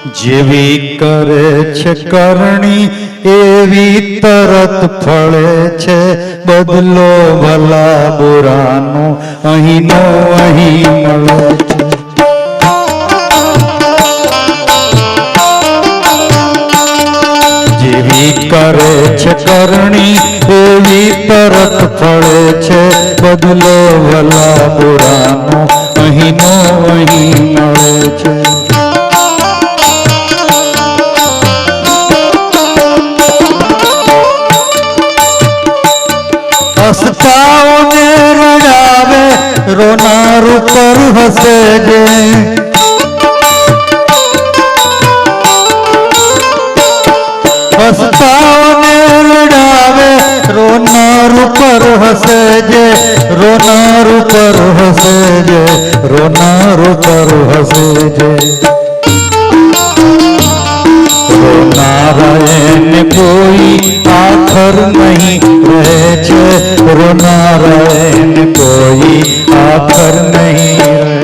જેવી કરે છે કરણી એવી તરત ફળે છે બદલો ભલા બુરાનો અહીંનો અહીં મળે છે જેવી કરે છે કરણી એવી તરત ફળે છે બદલો ભલા બુરાનો અહીંનો અહીં મળે છે हसताओने रड़ावे रोनार ऊपर हसे जे हसताओने रड़ावे रोनार ऊपर हसे जे रोनार ऊपर हसे जे रोनार ऊपर हसे जे नारायण कोई आखर नहीं रहे छे रो नारायण कोई आखर नहीं रहे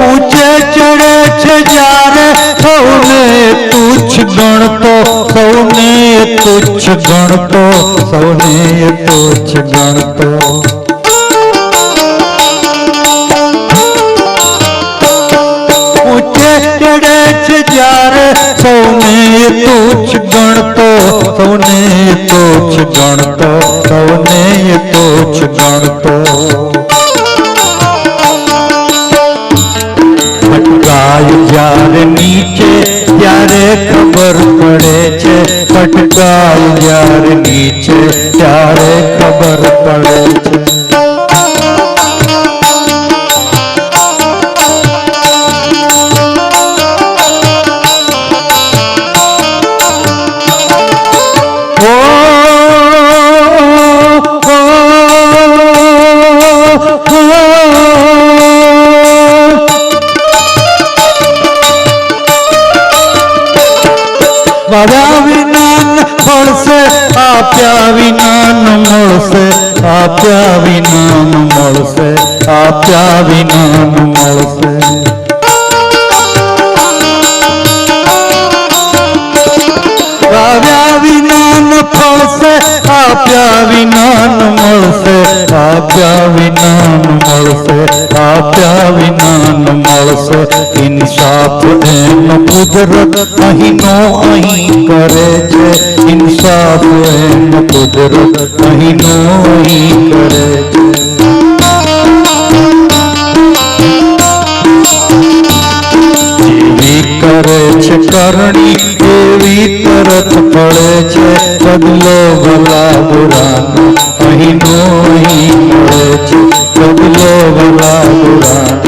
ऊंचे चढ़े छे जारे सौने तुच्छ गणतो सौने तुच्छ गणतो सौने तुच्छ गणतो ऊंचे चढ़े छे जारे सौने तुच्छ गणतो सौने तुच्छ गणतो सौने तुच्छ गणतो फटकाय जारे नीचे त्यारे खबर पड़े छे फटकाय जारे नीचे त्यारे खबर पड़े छे वाव्या विना મળશે આપ્યા વિના ન મળશે આપ્યા વિના ન મળશે આપ્યા વિના ન મળશે આવ્યા વિના ન ફળશે આપ્યા વિના ન મળશે આપ્યા વિના ન મળશે આપ્યા વિના ન મળશે ઇન્સાફ એનો કુદરત અહીંનો અહીં કરે છે ઇન્સાફ એનો કુદરત અહીંનો અહીં કરે છે करे छे करणी एवी तरत पड़े छे बदलो भला बुरानो अहीनो अहीं મળે છે बदलो भला बुरानो